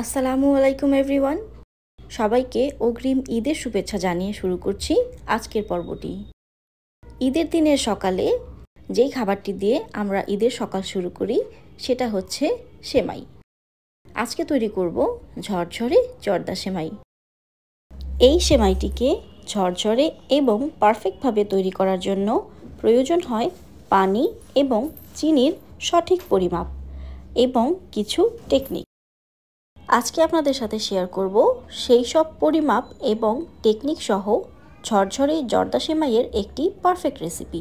আসসালামু আলাইকুম এভরিওয়ান। সবাইকে অগ্রিম ঈদের শুভেচ্ছা জানিয়ে শুরু করছি আজকের পর্বটি। ঈদের দিনের সকালে যেই খাবারটি দিয়ে আমরা ঈদের সকাল শুরু করি সেটা হচ্ছে সেমাই। আজকে তৈরি করব ঝরঝরে জর্দা সেমাই। এই সেমাইটিকে ঝরঝরে এবং পারফেক্টভাবে তৈরি করার জন্য প্রয়োজন হয় পানি এবং চিনির সঠিক পরিমাপ এবং কিছু টেকনিক। আজকে আপনাদের সাথে শেয়ার করব সেই সব পরিমাপ এবং টেকনিক সহ ঝরঝরে জর্দা সেমাইয়ের একটি পারফেক্ট রেসিপি।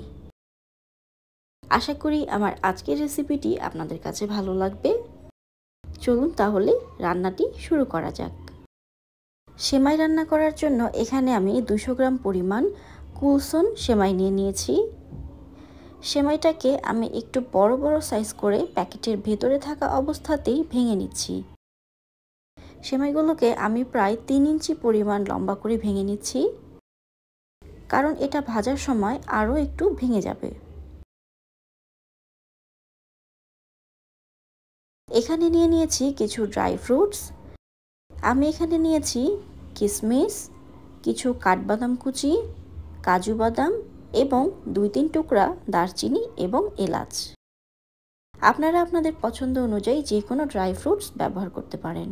আশা করি আমার আজকের রেসিপিটি আপনাদের কাছে ভালো লাগবে। চলুন তাহলে রান্নাটি শুরু করা যাক। সেমাই রান্না করার জন্য এখানে আমি 200 গ্রাম পরিমাণ কুলসন সেমাই নিয়ে নিয়েছি। সেমাইটাকে আমি একটু বড় বড় সাইজ করে প্যাকেটের ভেতরে থাকা অবস্থাতেই ভেঙে নিচ্ছি। সেমাইগুলোকে আমি প্রায় 3 ইঞ্চি পরিমাণ লম্বা করে ভেঙে নিচ্ছি, কারণ এটা ভাজার সময় আরও একটু ভেঙে যাবে। এখানে নিয়ে নিয়েছি কিছু ড্রাই ফ্রুটস। আমি এখানে নিয়েছি কিশমিশ, কিছু কাঠবাদাম কুচি, কাজু বাদাম এবং 2-3 টুকরা দারচিনি এবং এলাচ। আপনারা আপনাদের পছন্দ অনুযায়ী যে কোনো ড্রাই ফ্রুটস ব্যবহার করতে পারেন।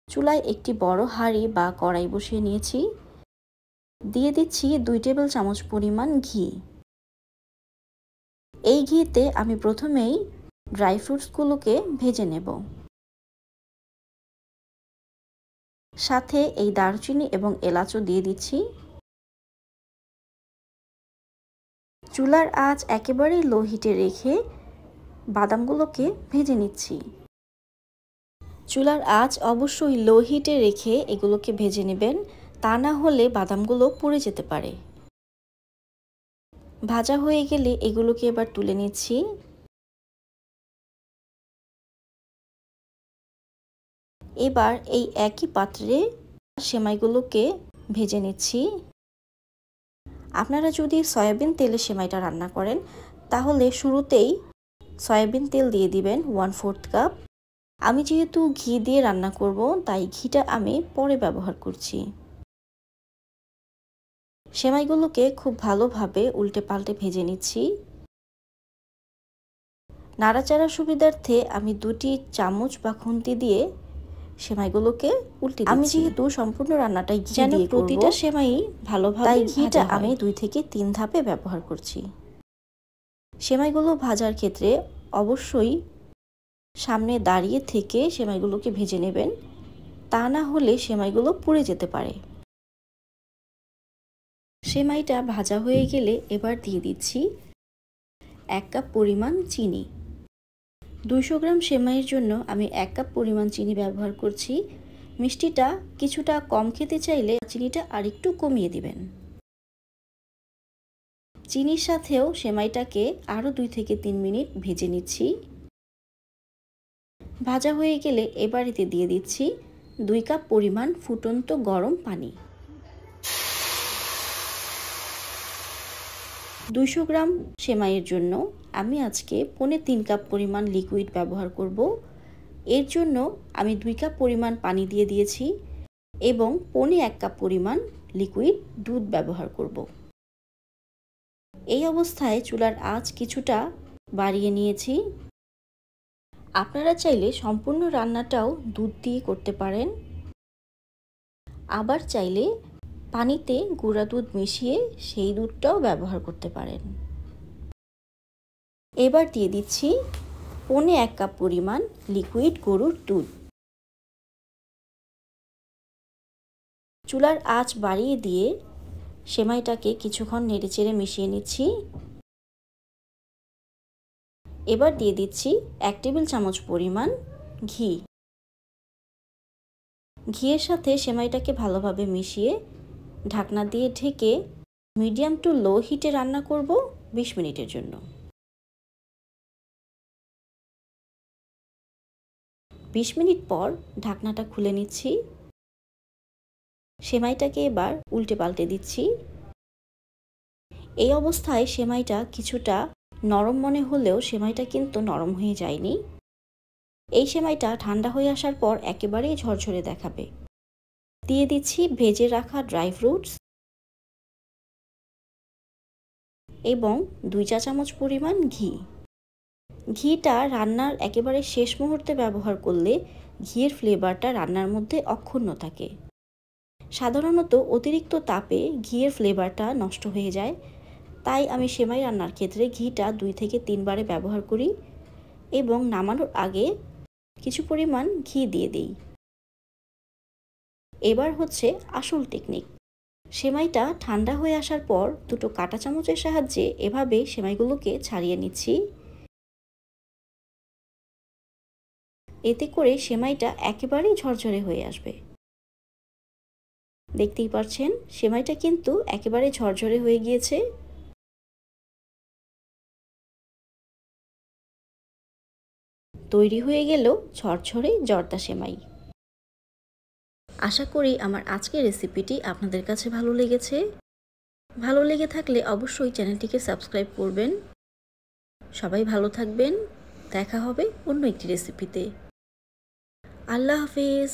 চুলায় একটি বড় হাঁড়ি বা কড়াই বসিয়ে নিয়েছি। দিয়ে দিচ্ছি 2 টেবিল চামচ পরিমাণ ঘি। এই ঘিতে আমি প্রথমেই ড্রাই ফ্রুটসগুলোকে ভেজে নেব। সাথে এই দারচিনি এবং এলাচও দিয়ে দিচ্ছি। চুলার আঁচ একেবারেই লো হিটে রেখে বাদামগুলোকে ভেজে নিচ্ছি। চুলার আঁচ অবশ্যই লো হিটে রেখে এগুলোকে ভেজে নেবেন, তা না হলে বাদামগুলো পুড়ে যেতে পারে। ভাজা হয়ে গেলে এগুলোকে এবার তুলে নিচ্ছি। এবার এই একই পাত্রে সেমাইগুলোকে ভেজে নিচ্ছি। আপনারা যদি সয়াবিন তেলে সেমাইটা রান্না করেন তাহলে শুরুতেই সয়াবিন তেল দিয়ে দিবেন 1/4 কাপ। আমি যেহেতু ঘি দিয়ে রান্না করব তাই ঘিটা আমি পরে ব্যবহার করছি। সেমাইগুলোকে খুব ভালোভাবে উল্টে পাল্টে ভেজে নিচ্ছি। নাড়াচাড়ার সুবিধার্থে আমি 2টি চামচ বা খুন্তি দিয়ে সেমাইগুলোকে উল্টে দিচ্ছি। আমি যেহেতু সম্পূর্ণ রান্নাটাই ঘি দিয়ে করব, প্রতিটা সেমাই ভালোভাবে তাই ঘিটা আমি 2 থেকে 3 ধাপে ব্যবহার করছি। সেমাইগুলো ভাজার ক্ষেত্রে অবশ্যই সামনে দাঁড়িয়ে থেকে সেমাইগুলোকে ভেজে নেবেন, তা না হলে সেমাইগুলো পুড়ে যেতে পারে। সেমাইটা ভাজা হয়ে গেলে এবার দিয়ে দিচ্ছি 1 কাপ পরিমাণ চিনি। 200 গ্রাম সেমাইয়ের জন্য আমি 1 কাপ পরিমাণ চিনি ব্যবহার করছি। মিষ্টিটা কিছুটা কম খেতে চাইলে চিনিটা আরেকটু কমিয়ে দিবেন। চিনির সাথেও সেমাইটাকে আরও 2 থেকে 3 মিনিট ভেজে নিচ্ছি। ভাজা হয়ে গেলে এবার এতে দিয়ে দিচ্ছি 2 কাপ পরিমাণ ফুটন্ত গরম পানি। 200 গ্রাম সেমাইয়ের জন্য আমি আজকে 3.25 কাপ পরিমাণ লিকুইড ব্যবহার করব। এর জন্য আমি 2 কাপ পরিমাণ পানি দিয়ে দিয়েছি এবং 1.25 কাপ পরিমাণ লিকুইড দুধ ব্যবহার করব। এই অবস্থায় চুলার আঁচ কিছুটা বাড়িয়ে নিয়েছি। আপনারা চাইলে সম্পূর্ণ রান্নাটাও দুধ দিয়ে করতে পারেন, আবার চাইলে পানিতে গুঁড়া দুধ মিশিয়ে সেই দুধটাও ব্যবহার করতে পারেন। এবার দিয়ে দিচ্ছি 1.25 কাপ পরিমাণ লিকুইড গরুর দুধ। চুলার আঁচ বাড়িয়ে দিয়ে সেমাইটাকে কিছুক্ষণ নেড়েচেড়ে মিশিয়ে নিচ্ছি। এবার দিয়ে দিচ্ছি 1 টেবিল চামচ পরিমাণ ঘি। ঘিয়ের সাথে সেমাইটাকে ভালোভাবে মিশিয়ে ঢাকনা দিয়ে ঢেকে মিডিয়াম টু লো হিটে রান্না করব 20 মিনিটের জন্য। 20 মিনিট পর ঢাকনাটা খুলে নিচ্ছি। সেমাইটাকে এবার উল্টে পাল্টে দিচ্ছি। এই অবস্থায় সেমাইটা কিছুটা নরম মনে হলেও সেমাইটা কিন্তু নরম হয়ে যায়নি। এই সেমাইটা ঠান্ডা হয়ে আসার পর একেবারেই ঝরঝরে দেখাবে। দিয়ে দিচ্ছি ভেজে রাখা ড্রাই ফ্রুটস এবং 2 চা চামচ পরিমাণ ঘি। ঘিটা রান্নার একেবারে শেষ মুহূর্তে ব্যবহার করলে ঘিয়ের ফ্লেভারটা রান্নার মধ্যে অক্ষুণ্ণ থাকে। সাধারণত অতিরিক্ত তাপে ঘিয়ের ফ্লেভারটা নষ্ট হয়ে যায়, তাই আমি সেমাই রান্নার ক্ষেত্রে ঘিটা 2 থেকে 3 বারে ব্যবহার করি এবং নামানোর আগে কিছু পরিমাণ ঘি দিয়ে দিই। এবার হচ্ছে আসল টেকনিক। সেমাইটা ঠান্ডা হয়ে আসার পর দুটো কাঁটা চামচের সাহায্যে এভাবে সেমাইগুলোকে ছাড়িয়ে নিচ্ছি। এতে করে সেমাইটা একেবারেই ঝরঝরে হয়ে আসবে। দেখতেই পাচ্ছেন সেমাইটা কিন্তু একেবারে ঝরঝরে হয়ে গিয়েছে। তৈরি হয়ে গেল ঝরঝরে জর্দা সেমাই। আশা করি আমার আজকের রেসিপিটি আপনাদের কাছে ভালো লেগেছে। ভালো লেগে থাকলে অবশ্যই চ্যানেলটিকে সাবস্ক্রাইব করবেন। সবাই ভালো থাকবেন। দেখা হবে অন্য একটি রেসিপিতে। আল্লাহ হাফেজ।